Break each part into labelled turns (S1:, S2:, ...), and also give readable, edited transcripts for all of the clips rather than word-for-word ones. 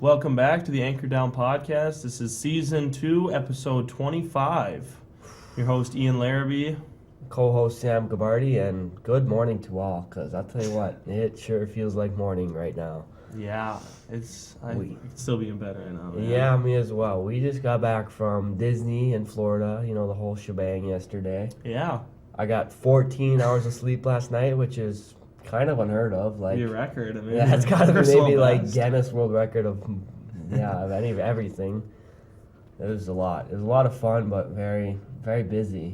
S1: Welcome back to the Anchor Down Podcast. This is Season 2, Episode 25. Your host, Ian Larrabee.
S2: Co-host Sam Gabarty, and good morning to all, because I'll tell you what, it sure feels like morning right now.
S1: Yeah, it's still being better right now. Man.
S2: Yeah, me as well. We just got back from Disney in Florida, the whole shebang yesterday.
S1: Yeah.
S2: I got 14 hours of sleep last night, which is kind of unheard of.
S1: Your record, I mean.
S2: Yeah, it's got to be maybe like
S1: best.
S2: Guinness World Record of everything. It was a lot. It was a lot of fun, but very, very busy,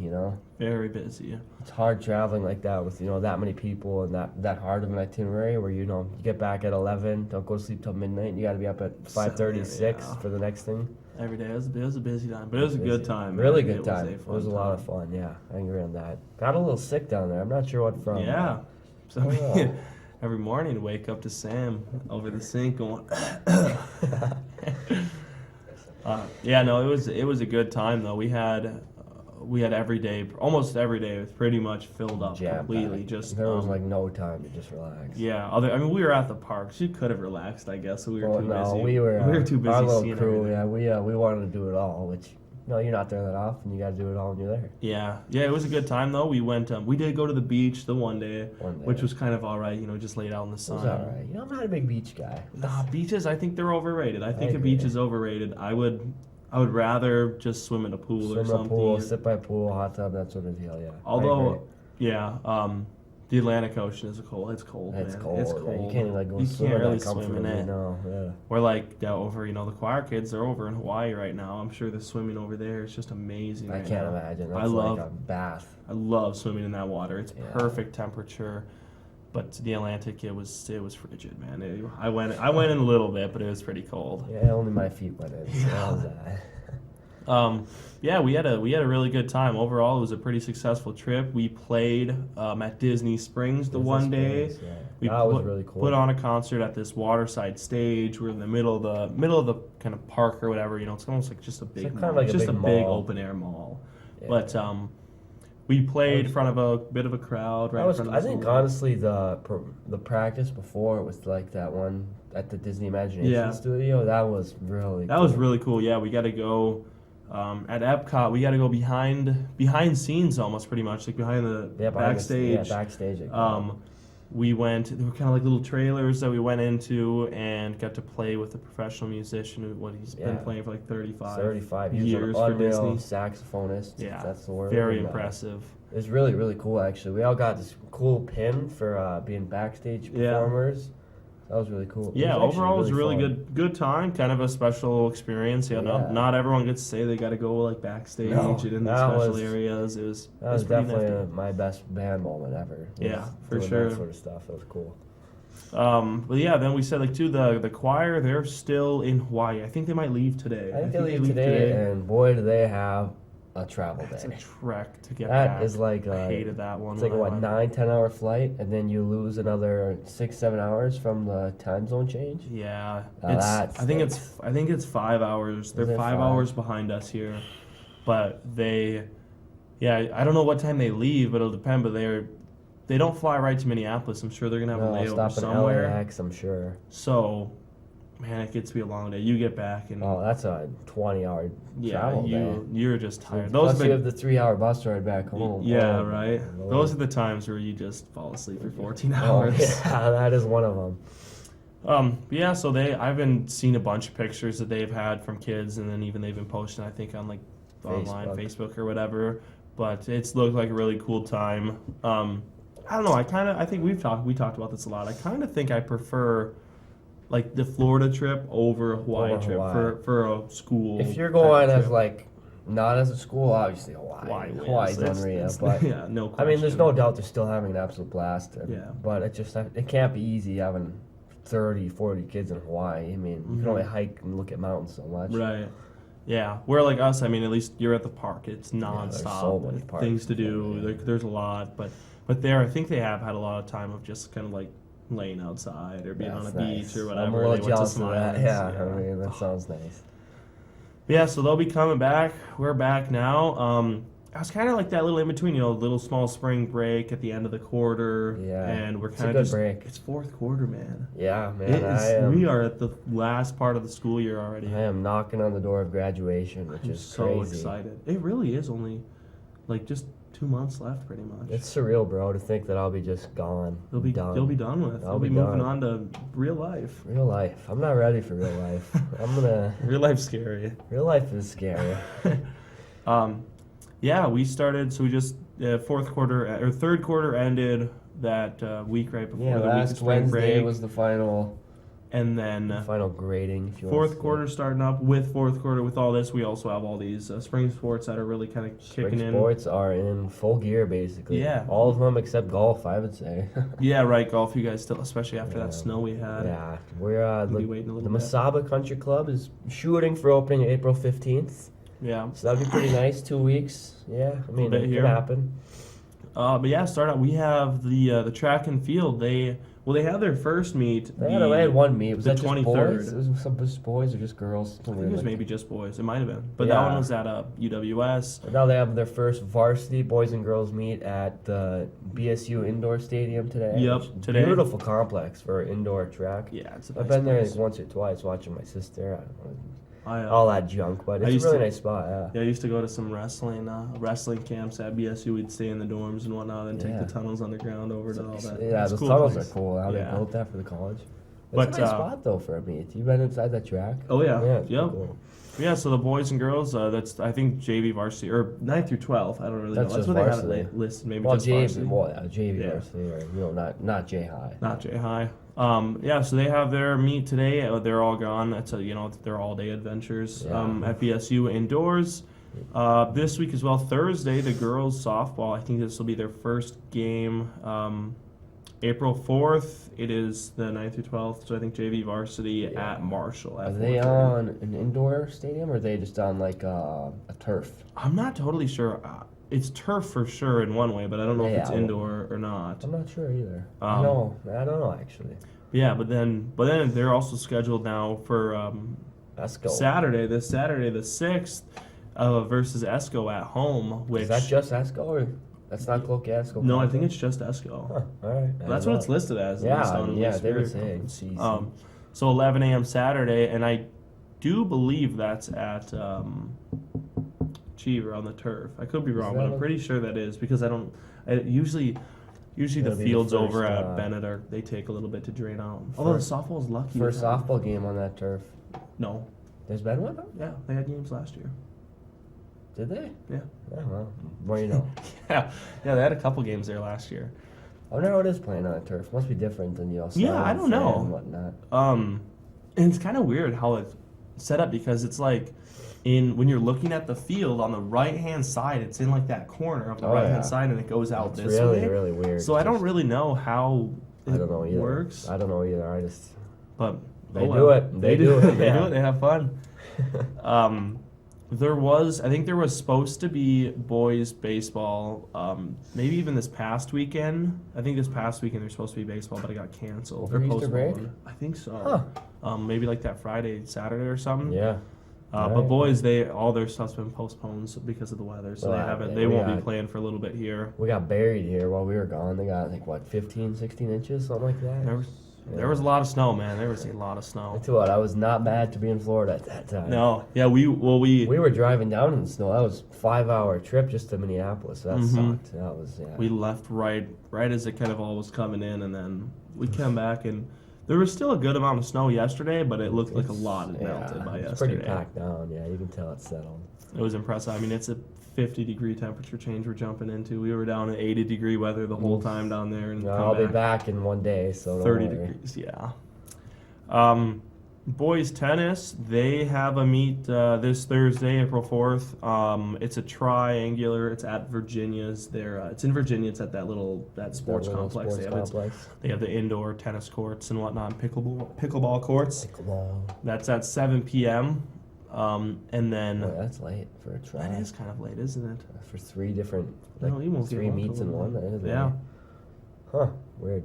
S1: Very busy.
S2: It's hard traveling like that with, that many people and that hard of an itinerary where, you get back at 11, don't go to sleep till midnight, and you got to be up at 5:36 for the next thing.
S1: Every day. It was a busy time, but it was a good time.
S2: Really good time. It was a lot of fun, yeah. I agree on that. Got a little sick down there. I'm not sure what from.
S1: Yeah. So every morning, wake up to Sam over the sink going. It was a good time though. We had every day, almost every day, it was pretty much filled up completely. Just
S2: there was no time to just relax.
S1: Yeah, we were at the park. So you could have relaxed, I guess. So we were too busy.
S2: We were too busy.
S1: Our little
S2: seeing
S1: crew,
S2: everything. We wanted to do it all, which. No, you're not there that often. You got to do it all when you're there.
S1: Yeah. It was a good time though. We went. We did go to the beach the one day, which was kind of all right. Just laid out in the sun.
S2: It was all right. I'm not a big beach guy.
S1: Nah, beaches. I think they're overrated. I think a beach is overrated. I would rather just swim in a pool or something.
S2: Swim in a pool, sit by a pool, hot tub, that sort of deal. Yeah.
S1: Although, the Atlantic Ocean is cold. It's cold.
S2: It's
S1: man.
S2: cold.
S1: It's cold.
S2: Yeah, you can't even go
S1: you
S2: swim
S1: can't
S2: in
S1: really
S2: that
S1: swim in it.
S2: No, yeah.
S1: We're over, the choir kids. They're over in Hawaii right now. I'm sure they're swimming over there. It's just amazing.
S2: I can't imagine. That's like a bath.
S1: I love swimming in that water. It's perfect temperature. But the Atlantic, it was frigid, man. I went in a little bit, but it was pretty cold.
S2: Yeah, only my feet went in. So that was
S1: we had a really good time. Overall, it was a pretty successful trip. We played at Disney Springs one day.
S2: Yeah.
S1: That
S2: was really cool.
S1: Put on a concert at this waterside stage. We're in the middle of the kind of park or whatever. It's almost like just a big mall.
S2: Like
S1: just
S2: a
S1: big open air mall. Yeah. But we played in front of a bit of a crowd.
S2: I think honestly the practice before it was like that one at the Disney Imagination Studio. That was really
S1: cool. Yeah, we got to go. At Epcot, we got to go behind scenes almost pretty much, like behind the backstage.
S2: Backstage.
S1: We went. There were kind of like little trailers that we went into and got to play with a professional musician he's been playing for like 35 years for Disney.
S2: Saxophonist.
S1: Yeah,
S2: that's the word.
S1: Very impressive.
S2: It's really, really cool actually. We all got this cool pin for being backstage performers. That was really cool.
S1: Yeah, overall it was a really good time. Kind of a special experience. Not everyone gets to say they got to go like backstage and in the special areas. It was
S2: definitely my best band moment ever.
S1: Yeah, for sure.
S2: That sort of stuff. It was cool.
S1: But yeah, then we said the choir, they're still in Hawaii. I think they might leave today.
S2: I think they leave today, and boy, do they have a travel day.
S1: It's a trek to get back.
S2: That is like
S1: I hated that one.
S2: It's like 9-10 hour flight, and then you lose another 6-7 hours from the time zone change.
S1: Yeah, I think it's 5 hours. They're 5 hours behind us here, but I don't know what time they leave, but it'll depend. But they don't fly right to Minneapolis. I'm sure they're gonna have a layover somewhere.
S2: Stop in LAX, I'm sure.
S1: So. Man, it gets to be a long day. You get back and
S2: that's a 20-hour travel day.
S1: You're just tired.
S2: Plus you have the 3-hour bus ride back home.
S1: Yeah, right. Lord. Those are the times where you just fall asleep for 14 hours.
S2: Yeah, that is one of them.
S1: So I've been seeing a bunch of pictures that they've had from kids, and then even they've been posting, I think, on like online Facebook or whatever. But it's looked like a really cool time. I don't know. I think we talked about this a lot. I kind of think I prefer. Like the Florida trip over a Hawaii trip for a school.
S2: If you're going as not as a school, obviously Hawaii's unreal. But
S1: no question.
S2: I mean, there's no doubt they're still having an absolute blast.
S1: Yeah.
S2: But it can't be easy having 30, 40 kids in Hawaii. I mean, you can only hike and look at mountains so much.
S1: Right. Yeah. Where like us, I mean, at least you're at the park. It's nonstop.
S2: There's so many parks.
S1: Things to do. There's a lot. But there, I think they have had a lot of time of just kind of like laying outside or being on a beach or whatever.
S2: I'm a little jealous of that. Yeah, I mean, that sounds nice.
S1: Yeah, so they'll be coming back. We're back now. I was kind of like that little in between, little small spring break at the end of the quarter.
S2: Yeah.
S1: And we're
S2: It's a
S1: kind
S2: good
S1: of just.
S2: break.
S1: It's fourth quarter, man.
S2: Yeah, man.
S1: It is, we are at the last part of the school year already.
S2: I am knocking on the door of graduation, which
S1: I'm
S2: is
S1: so
S2: crazy.
S1: excited. It really is only like just 2 months left, pretty much.
S2: It's surreal, bro, to think that I'll be just gone.
S1: You'll be
S2: done.
S1: You'll be done with.
S2: I'll
S1: You'll
S2: be
S1: be moving
S2: done.
S1: on to real life.
S2: Real life. I'm not ready for real life.
S1: Real life's scary.
S2: Real life is scary.
S1: Yeah, we started. So we just fourth quarter or third quarter ended that week right before the week of
S2: last
S1: spring
S2: Wednesday
S1: break,
S2: was the final
S1: and then
S2: grading. If you
S1: fourth
S2: want
S1: quarter starting up. With fourth quarter, with all this, we also have all these spring sports that are really kind of kicking in.
S2: Sports are in full gear, basically.
S1: Yeah.
S2: All of them except golf, I would say.
S1: Yeah, right. Golf, you guys still, especially after
S2: Yeah.
S1: that snow we had.
S2: Yeah, we're
S1: We'll be waiting a
S2: the
S1: little bit.
S2: Masaba Country Club is shooting for opening April 15th.
S1: Yeah.
S2: So that'd be pretty nice. 2 weeks. Yeah, I mean,
S1: bit
S2: it
S1: here.
S2: could happen.
S1: But yeah, start out. We have the track and field. They had their first meet.
S2: They had one meet. Was
S1: the
S2: that just
S1: 23rd.
S2: boys? It was some just boys or just girls?
S1: I think it was maybe just boys. It might have been, but
S2: Yeah.
S1: that one was at UWS.
S2: Now they have their first varsity boys and girls meet at the BSU indoor stadium today.
S1: Yep,
S2: which is
S1: today.
S2: Beautiful complex for indoor track.
S1: Yeah, it's a
S2: I've
S1: nice
S2: been there
S1: place.
S2: like once or twice watching my sister. I don't know,
S1: I,
S2: all that junk, but
S1: I
S2: it's
S1: used
S2: a really
S1: to-
S2: nice spot. Yeah.
S1: Yeah, I used to go to some wrestling camps at BSU. We'd stay in the dorms and whatnot, and take
S2: Yeah.
S1: the tunnels underground over to all that.
S2: Yeah,
S1: It's a
S2: those
S1: cool
S2: tunnels
S1: place.
S2: are cool. How
S1: Yeah.
S2: they built that for the college. It's
S1: But,
S2: a nice spot though for a meet. You been inside that track?
S1: Oh yeah,
S2: Yeah, it's
S1: yep.
S2: pretty cool.
S1: Yeah, so the boys and girls, that's I think JV varsity or 9th through 12th. I don't really
S2: That's
S1: know. That's
S2: just
S1: what they have
S2: varsity.
S1: it listed. Maybe
S2: Well,
S1: just varsity.
S2: JV
S1: Yeah.
S2: varsity, or not J high.
S1: Not J High. Yeah, so they have their meet today. They're all gone. That's they're all day adventures
S2: Yeah.
S1: at BSU indoors. This week as well, Thursday, the girls softball. I think this will be their first game. April 4th, it is the 9th through 12th. So I think JV varsity
S2: Yeah.
S1: at Marshall.
S2: Are
S1: At
S2: they
S1: 4:30.
S2: on an indoor stadium or are they just on like a turf?
S1: I'm not totally sure. It's turf for sure in one way, but I don't know if it's
S2: Yeah.
S1: indoor or not.
S2: I'm not sure either.
S1: Um,
S2: I don't know actually.
S1: Yeah, but then they're also scheduled now for
S2: Let's go.
S1: Saturday the 6th versus Esco at home. Which
S2: Is that just Esco or that's not Cloak Esco?
S1: no, I think it's just Esco.
S2: Huh, all right.
S1: That's what it's listed as.
S2: Yeah,
S1: at least on
S2: yeah,
S1: the
S2: they were
S1: Spirit
S2: saying.
S1: Conference. So 11 a.m. Saturday, and I do believe that's at Cheever on the turf. I could be wrong, but
S2: that
S1: I'm pretty sure that is because usually the
S2: It'll be the
S1: fields over
S2: first,
S1: at Bennett they take a little bit to drain out. Although the softball's lucky.
S2: First
S1: to have-
S2: softball game on that turf.
S1: No,
S2: There's been one?
S1: yeah, they had games last year.
S2: Did they?
S1: Yeah.
S2: Oh, well, what do you know?
S1: Yeah, they had a couple games there last year.
S2: I wonder how it is playing on a turf. Must be different than
S1: Yeah,
S2: sun
S1: I don't know.
S2: and whatnot.
S1: And it's kind of weird how it's set up because it's like when you're looking at the field on the right hand side, it's in like that corner of the
S2: Oh,
S1: right hand
S2: yeah.
S1: side, and it goes out
S2: It's
S1: this
S2: really,
S1: way.
S2: really weird.
S1: So I don't
S2: Just-
S1: really know how it
S2: I don't know either.
S1: works,
S2: I don't know either. I just
S1: but
S2: They
S1: oh
S2: do
S1: well.
S2: it. They do it,
S1: They do
S2: yeah.
S1: it. They have fun. I think there was supposed to be boys baseball, maybe even this past weekend. I think this past weekend there's supposed to be baseball, but it got canceled
S2: Over
S1: or
S2: Easter break?
S1: postponed. I think so. Maybe like that Friday, Saturday or something.
S2: yeah.
S1: But
S2: Right.
S1: boys, all their stuff's been postponed because of the weather, so
S2: Well,
S1: they haven't.
S2: yeah,
S1: They
S2: we
S1: won't be
S2: got-
S1: playing for a little bit here.
S2: We got buried here while we were gone. They got, I think, what, 15, 16 inches, something like that?
S1: There was a lot of snow, man. There was a lot of
S2: I
S1: snow.
S2: tell you what, I was not mad to be in Florida at that time.
S1: No, yeah, we
S2: We were driving down in the snow. That was a 5-hour trip just to Minneapolis. That
S1: Mhm.
S2: sucked. That was, yeah.
S1: we left right as it kind of all was coming in, and then we came back, and there was still a good amount of snow yesterday, but it looked like a lot had melted by
S2: It's
S1: yesterday.
S2: pretty packed down. Yeah, you can tell it's settled.
S1: It was impressive. I mean, it's a 50-degree temperature change we're jumping into. We were down at 80-degree weather the whole time down there, and
S2: I'll
S1: come
S2: be back in one day, so don't
S1: 30
S2: worry.
S1: degrees, yeah. Boys tennis, they have a meet this Thursday, April 4th. It's a triangular. It's at Virginia's. It's in Virginia. It's at that sports
S2: That little
S1: complex.
S2: sports complex.
S1: They have the indoor tennis courts and whatnot, and pickleball courts.
S2: Pickleball.
S1: That's at 7 p.m. And then
S2: Boy, that's late for a try.
S1: that is kind of late, isn't it?
S2: For 3 different,
S1: No, you won't get
S2: 3
S1: one
S2: meets in
S1: till-
S2: one. That is
S1: Yeah.
S2: late. Huh. Weird.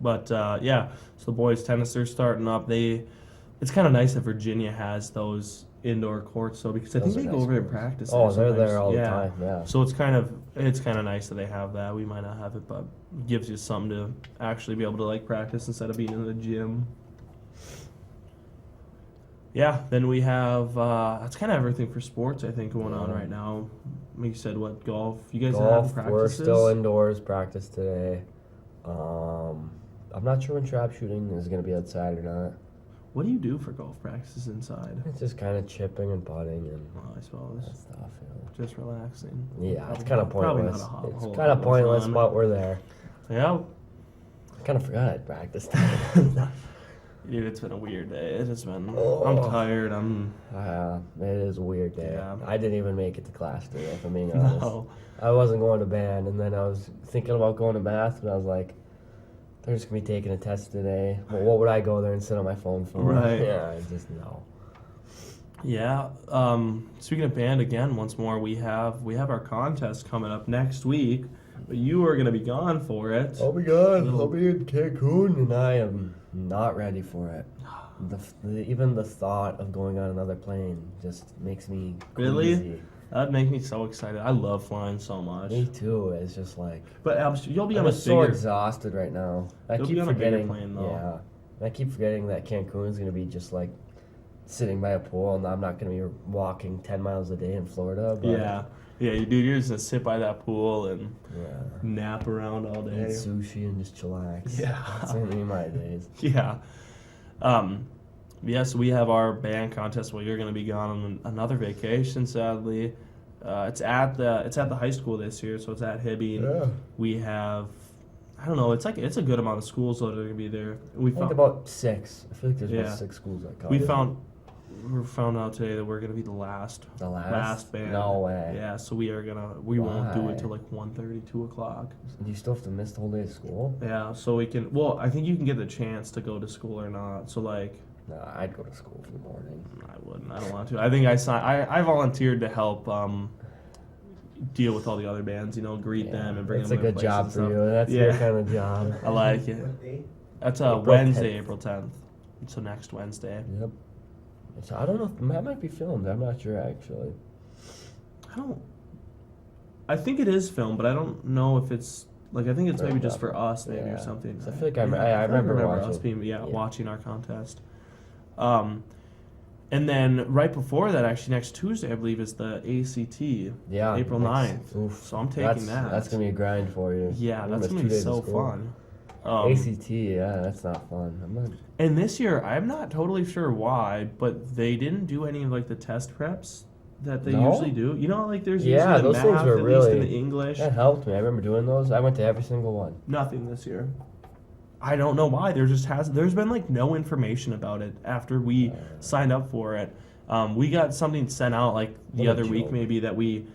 S1: But yeah, so the boys tennis they're starting up. It's kind of nice that Virginia has those indoor courts though, because I think
S2: Those
S1: they
S2: are
S1: go
S2: nice
S1: over and
S2: courts.
S1: practice.
S2: Oh,
S1: there
S2: they're there
S1: sometimes.
S2: all
S1: Yeah.
S2: the time. Yeah.
S1: So it's kind of nice that they have that. We might not have it, but it gives you something to actually be able to like practice instead of being in the gym. Yeah, then we have that's kind of everything for sports I think going on right now. Like you said, what golf? You guys have
S2: Golf.
S1: practices?
S2: We're still indoors. Practice today. I'm not sure when trap shooting is gonna be outside or not.
S1: What do you do for golf practices inside?
S2: It's just kind of chipping and putting and
S1: Well, I suppose
S2: that stuff.
S1: just relaxing.
S2: Yeah, it's
S1: Probably
S2: kind of
S1: not- probably
S2: pointless.
S1: not a hot
S2: It's
S1: hole
S2: kind of
S1: in the
S2: pointless,
S1: sun.
S2: but we're there.
S1: Yeah,
S2: I kind of forgot I'd practiced.
S1: dude, it's been a weird day. It has been.
S2: Oh.
S1: I'm tired.
S2: It is a weird day.
S1: Yeah.
S2: I didn't even make it to class today, if I'm being honest.
S1: No.
S2: I wasn't going to band, and then I was thinking about going to math, but I was like, they're just going to be taking a test today. Well, what would I go there and sit on my phone for?
S1: Right.
S2: Yeah, I just know.
S1: Yeah. Speaking of band again, once more, we have our contest coming up next week. But you are gonna be gone for it.
S2: Oh my god,
S1: Little-
S2: I'll be in Cancun, and I am not ready for it. Even the thought of going on another plane just makes me
S1: Really?
S2: queasy.
S1: That'd make me so excited. I love flying so much.
S2: Me too. It's just like
S1: But you'll be
S2: I'm
S1: on a
S2: just so
S1: bigger.
S2: exhausted right now. I
S1: You'll
S2: keep
S1: be on a bigger
S2: forgetting.
S1: plane, though.
S2: Yeah, and I keep forgetting that Cancun is gonna be just like sitting by a pool, and I'm not gonna be walking 10 miles a day in Florida. But
S1: Yeah. Yeah, you dude, you're just gonna sit by that pool and
S2: yeah.
S1: nap around all
S2: Eat
S1: day.
S2: sushi and just chillax.
S1: Yeah.
S2: That's gonna be my days.
S1: Yeah. Yes, we have our band contest. Well, you're going to be gone on another vacation, sadly. It's at the high school this year, so it's at Hibbing.
S2: Yeah.
S1: We have, I don't know, it's a good amount of schools that are going to be there. We
S2: I think
S1: found
S2: about 6. I feel like there's
S1: Yeah.
S2: about 6 schools at
S1: we
S2: college.
S1: found out today that we're going to be the last band.
S2: No way.
S1: Yeah, so we won't do
S2: Why?
S1: it till like 1:30, 2 o'clock.
S2: Do you still have to miss the whole day of school?
S1: Yeah, so we can. Well, I think you can get the chance to go to school or not. So like.
S2: No, I'd go to school for the morning.
S1: I wouldn't. I don't want to. I think I volunteered to help deal with all the other bands. Greet them and bring
S2: That's
S1: them.
S2: a
S1: to
S2: good job
S1: places
S2: for
S1: and
S2: you.
S1: stuff.
S2: That's your kind of job.
S1: I like it. That's
S2: April
S1: Wednesday,
S2: 10th.
S1: April 10th. So next Wednesday.
S2: Yep. So I don't know if that might be filmed. I'm not sure actually.
S1: I think it is filmed, but I don't know if it's like. I think it's maybe just for us, maybe
S2: Yeah.
S1: or something.
S2: 'Cause I feel like
S1: I
S2: remember
S1: us
S2: watching.
S1: being
S2: Yeah.
S1: watching our contest. And then right before that, actually next Tuesday, I believe, is the ACT.
S2: Yeah.
S1: April
S2: that's-
S1: 9th.
S2: Oof.
S1: So I'm taking that.
S2: That's gonna be a grind for you.
S1: Yeah,
S2: You
S1: that's
S2: missed
S1: gonna
S2: 2
S1: be
S2: days of
S1: so
S2: school.
S1: fun.
S2: ACT, yeah, that's not fun. I'm not.
S1: And this year, I'm not totally sure why, but they didn't do any of like the test preps that they
S2: No?
S1: usually do. Like there's
S2: Yeah,
S1: usually the
S2: those
S1: math,
S2: things were
S1: at least in
S2: really-
S1: the English.
S2: That helped me. I remember doing those. I went to every single one.
S1: Nothing this year. I don't know why. There's been like no information about it after we signed up for it. We got something sent out like the
S2: What a
S1: other week
S2: joke.
S1: maybe that we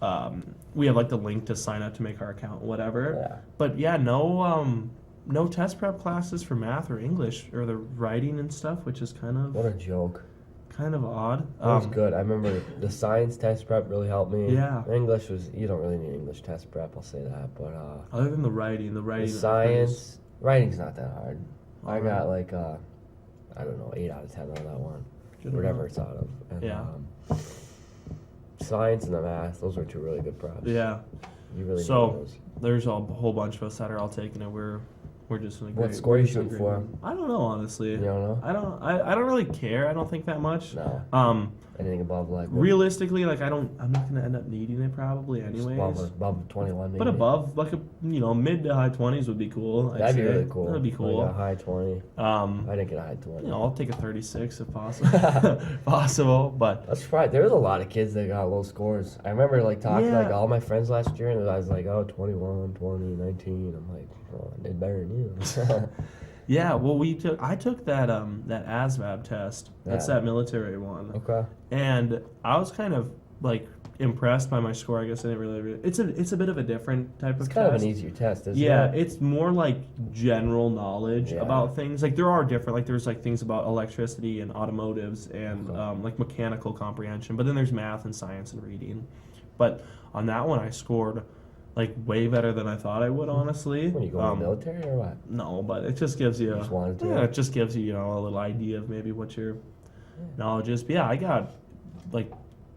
S1: have like the link to sign up to make our account, whatever.
S2: Yeah.
S1: But yeah, no test prep classes for math or English or the writing and stuff, which is
S2: What a joke.
S1: kind of odd.
S2: That was good. I remember the science test prep really helped me.
S1: Yeah.
S2: English you don't really need English test prep, I'll say that. But
S1: Other than the writing
S2: the science, writing's not that hard. I got like, I don't know, 8 out of 10 on that one. Whatever it's out of. And,
S1: Yeah.
S2: Science and the math, those are 2 really good props.
S1: Yeah.
S2: You really
S1: So,
S2: need those.
S1: There's a whole bunch of us that are all taking it. We're just in a
S2: What
S1: great.
S2: score
S1: we're
S2: you
S1: just in a
S2: shooting
S1: great
S2: for?
S1: mood. I don't know, honestly.
S2: You don't know?
S1: I don't really care. I don't think that much.
S2: No. Anything above like
S1: Realistically, like I'm not gonna end up needing it probably anyways.
S2: above 21 maybe.
S1: But above, like mid to high 20s would be cool. I'd
S2: That'd be
S1: say.
S2: really cool.
S1: That'd be cool.
S2: Like a high 20. I didn't get a high 20.
S1: I'll take a 36 if possible. possible, but
S2: That's right. There was a lot of kids that got low scores. I remember like talking to
S1: Yeah.
S2: like all my friends last year, and I was like, 21, 20, 19. I'm like, oh, I did better than you.
S1: yeah. Well, I took that ASVAB test. That's
S2: Yeah.
S1: that military one.
S2: Okay.
S1: And I was kind of like impressed by my score. I guess I didn't really. It's a bit of a different type
S2: It's
S1: of
S2: kind
S1: test.
S2: of an easier test, isn't
S1: Yeah,
S2: it?
S1: it's more like general knowledge
S2: Yeah.
S1: about things. Like there are different. Like there's like things about electricity and automotives and
S2: Okay.
S1: like mechanical comprehension. But then there's math and science and reading. But on that one, I scored like way better than I thought I would. Honestly.
S2: When you go in the military or what?
S1: No, but it just gives you.
S2: You just wanted to?
S1: Yeah, it just gives you a little idea of maybe what you're knowledges. But yeah, I got like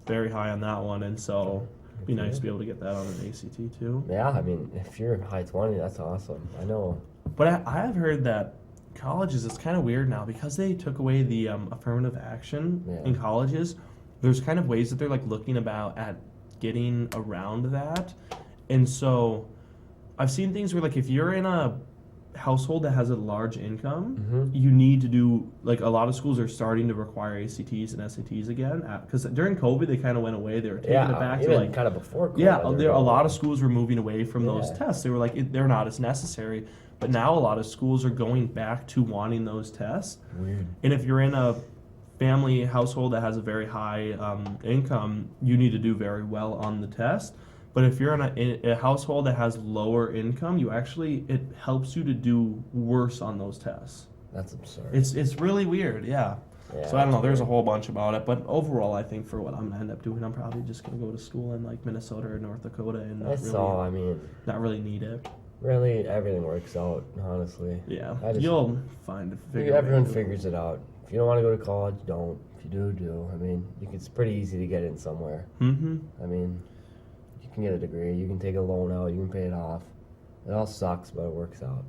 S1: very high on that one, and so it'd be nice to be able to get that on an ACT too.
S2: Yeah, I mean, if you're in high 20, that's awesome. I know.
S1: But I have heard that colleges, it's kind of weird now because they took away the affirmative action in colleges. There's kind of ways that they're like looking at getting around that, and so I've seen things where like if you're in a household that has a large income, you need to do like a lot of schools are starting to require ACTs and SATs again because during COVID they kind of went away. They were taking it back to like
S2: kind of before COVID.
S1: Yeah, a lot of schools were moving away from those tests. They were like they're not as necessary. But now a lot of schools are going back to wanting those tests.
S2: Weird.
S1: And if you're in a family household that has a very high income, you need to do very well on the test. But if you're in a household that has lower income, it helps you to do worse on those tests.
S2: That's absurd.
S1: It's really weird, yeah. So I don't know. There's a whole bunch about it, but overall, I think for what I'm gonna end up doing, I'm probably just gonna go to school in like Minnesota or North Dakota and not really need it.
S2: Really, everything works out, honestly.
S1: Yeah, you'll figure
S2: everyone figures it out. If you don't want to go to college, don't. If you do, do. I mean, it's pretty easy to get in somewhere.
S1: Mm-hmm.
S2: I mean, you can get a degree, you can take a loan out, you can pay it off. It all sucks, but it works out.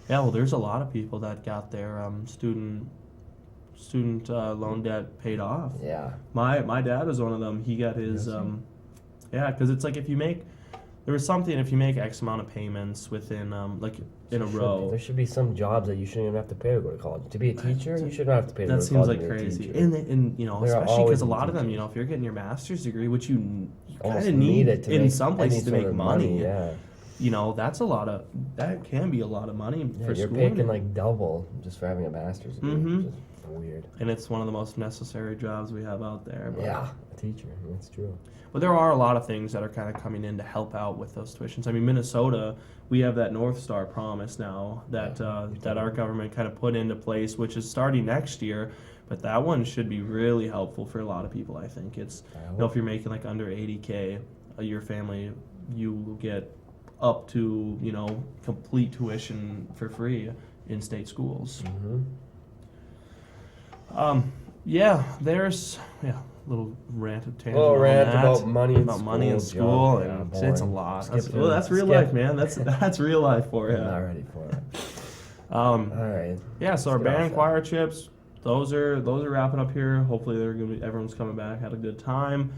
S1: Yeah, well, there's a lot of people that got their student loan debt paid off.
S2: Yeah.
S1: My dad was one of them. He got his because it's like if you make X amount of payments within in a row.
S2: There should be some jobs that you shouldn't even have to pay to go to college. To be a teacher, you shouldn't have to pay to go to college.
S1: That seems like crazy. And especially because a lot of them, if you're getting your master's degree, which you kind of need it in some places to make money.
S2: Yeah.
S1: That can be a lot of money for
S2: you're
S1: school.
S2: You're paying like double just for having a master's degree.
S1: Mm-hmm.
S2: Weird.
S1: And it's one of the most necessary jobs we have out there.
S2: But a teacher. That's true.
S1: But there are a lot of things that are kind of coming in to help out with those tuitions. I mean, Minnesota, we have that North Star promise now that that our government kind of put into place, which is starting next year. But that one should be really helpful for a lot of people, I think. If you're making like under $80K, your family, you will get up to, complete tuition for free in state schools.
S2: Mm-hmm.
S1: There's little rant of tangent.
S2: About money
S1: in school. And it's a lot. That's real life, man. That's real life for you.
S2: I'm not ready for it.
S1: All right. Yeah. So our band choir trips, those are wrapping up here. Hopefully everyone's coming back. Had a good time.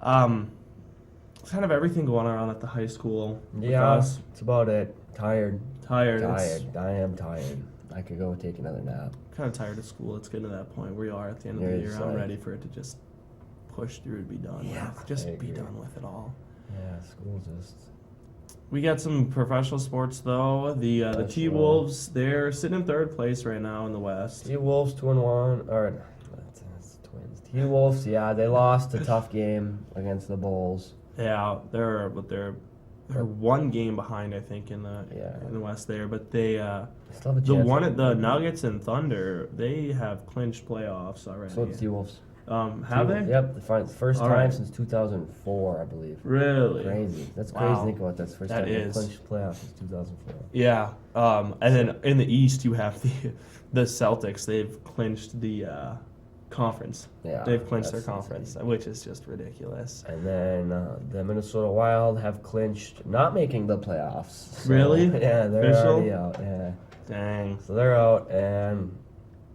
S1: It's kind of everything going on at the high school.
S2: Yeah. It's about it. Tired.
S1: I
S2: am tired. I could go take another nap.
S1: Kind of tired of school. It's getting to that point where you are at the end of the year. I'm ready for it to just push through and be done with. Just be done with it all.
S2: Yeah, school just...
S1: We got some professional sports, though. The T-Wolves, they're sitting in third place right now in the West.
S2: T-Wolves 2-1. Or, that's Twins. T-Wolves, they lost a tough game against the Bulls.
S1: Yeah, they're one game behind, I think, in the West there. But they the Nuggets and Thunder, they have clinched playoffs already.
S2: So it's T-Wolves.
S1: Have they?
S2: Yep, the first time since 2004, I believe.
S1: Really?
S2: Crazy. That's crazy to think about. That's the first time they clinched playoffs since 2004.
S1: Yeah. And then in the East, you have the Celtics. They've clinched the conference. Yeah. They've clinched their conference, which is just ridiculous.
S2: And then the Minnesota Wild have clinched not making the playoffs. So,
S1: really?
S2: Yeah, they're already out. Yeah.
S1: Dang.
S2: So they're out, and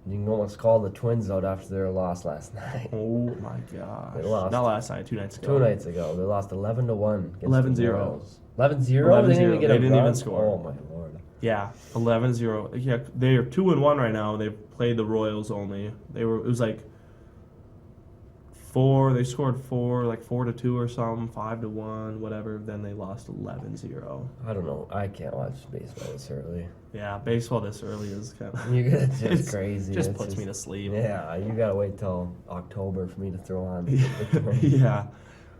S2: you can almost call the Twins out after their loss last night.
S1: Oh my gosh.
S2: They lost.
S1: Not last night, 2 nights ago.
S2: 2 nights ago. They lost 11-1.
S1: 11-0.
S2: 11-0? They didn't
S1: even score.
S2: Oh my lord.
S1: Yeah, 11-0. Yeah, they are 2-1 right now. They played the Royals only. It was like 4. They scored 4, like 4-2 or something, 5-1, whatever. Then they lost 11-0.
S2: I don't know. I can't watch baseball this early.
S1: Yeah, baseball this early is kind of...
S2: It's just crazy.
S1: Just puts me to sleep.
S2: Yeah, you gotta wait till October for me to throw on.
S1: Yeah.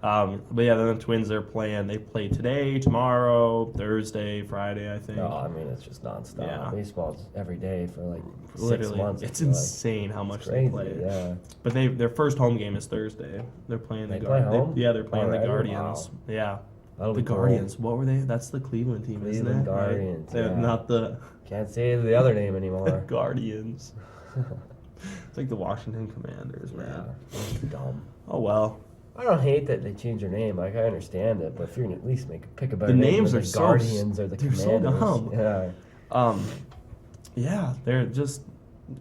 S1: But yeah, then the Twins are playing. They play today, tomorrow, Thursday, Friday, I think.
S2: No, I mean, it's just nonstop.
S1: Yeah.
S2: Baseball's every day for like
S1: literally
S2: 6 months.
S1: It's insane how much they play.
S2: Yeah.
S1: But their first home game is Thursday. They're playing the
S2: Guardians.
S1: They're playing the Guardians.
S2: Wow.
S1: Yeah.
S2: That'll
S1: the Guardians. Cool. What were they? That's the Cleveland team, isn't it?
S2: Guardians.
S1: They're not the...
S2: Can't say the other name anymore.
S1: Guardians. It's like the Washington Commanders, man.
S2: It's dumb.
S1: Oh well.
S2: I don't hate that they changed their name. Like I understand it, but if you're gonna at least pick a better
S1: The
S2: name,
S1: names
S2: like
S1: are
S2: the
S1: so
S2: Guardians or the
S1: they're so
S2: Commanders.
S1: dumb.
S2: Yeah.
S1: Yeah, they're just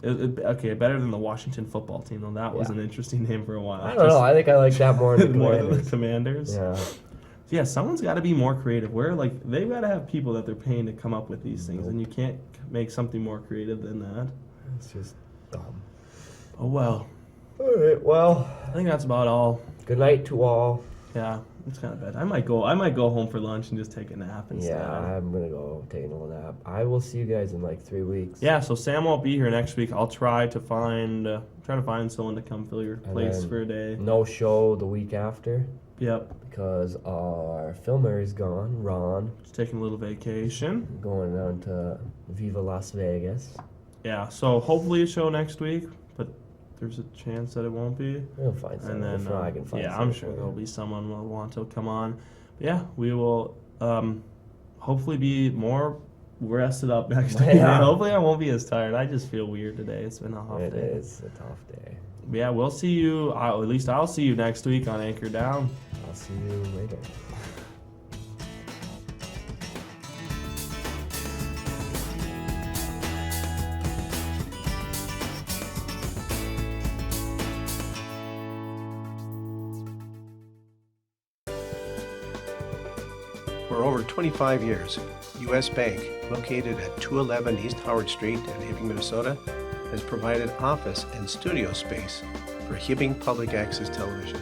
S1: okay. Better than the Washington football team, though. That was an interesting name for a while.
S2: I don't know. I think I like that more than the
S1: more
S2: Commanders.
S1: than the Commanders.
S2: Yeah.
S1: Yeah, someone's got to be more creative. They've got to have people that they're paying to come up with these things, and you can't make something more creative than that.
S2: It's just dumb.
S1: Oh well.
S2: All right. Well,
S1: I think that's about all.
S2: good night to all.
S1: Yeah, it's kind of bad. I might go home for lunch and just take a nap instead.
S2: Yeah, I'm gonna go take a little nap. I will see you guys in like 3 weeks.
S1: Yeah, so Sam won't be here next week. I'll try to find someone to come fill your place
S2: then
S1: for a day.
S2: No show the week after
S1: Yep,
S2: because our filmer is gone. Ron
S1: just taking a little vacation.
S2: going down to Viva Las Vegas.
S1: Yeah, so hopefully a show next week, but there's a chance that it won't be.
S2: We'll find someone.
S1: And then,
S2: I can find
S1: yeah,
S2: someone
S1: I'm sure
S2: for
S1: there'll
S2: you.
S1: be someone will want to come on. But yeah, we will hopefully be more rested up next week.
S2: Yeah.
S1: Hopefully I won't be as tired. I just feel weird today. It's been a tough
S2: It
S1: day.
S2: is a tough day.
S1: But yeah, we'll see you. At least I'll see you next week on Anchor Down.
S2: I'll see you later.
S3: For over 25 years, U.S. Bank, located at 211 East Howard Street in Hibbing, Minnesota, has provided office and studio space for Hibbing Public Access Television.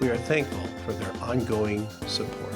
S3: We are thankful for their ongoing support.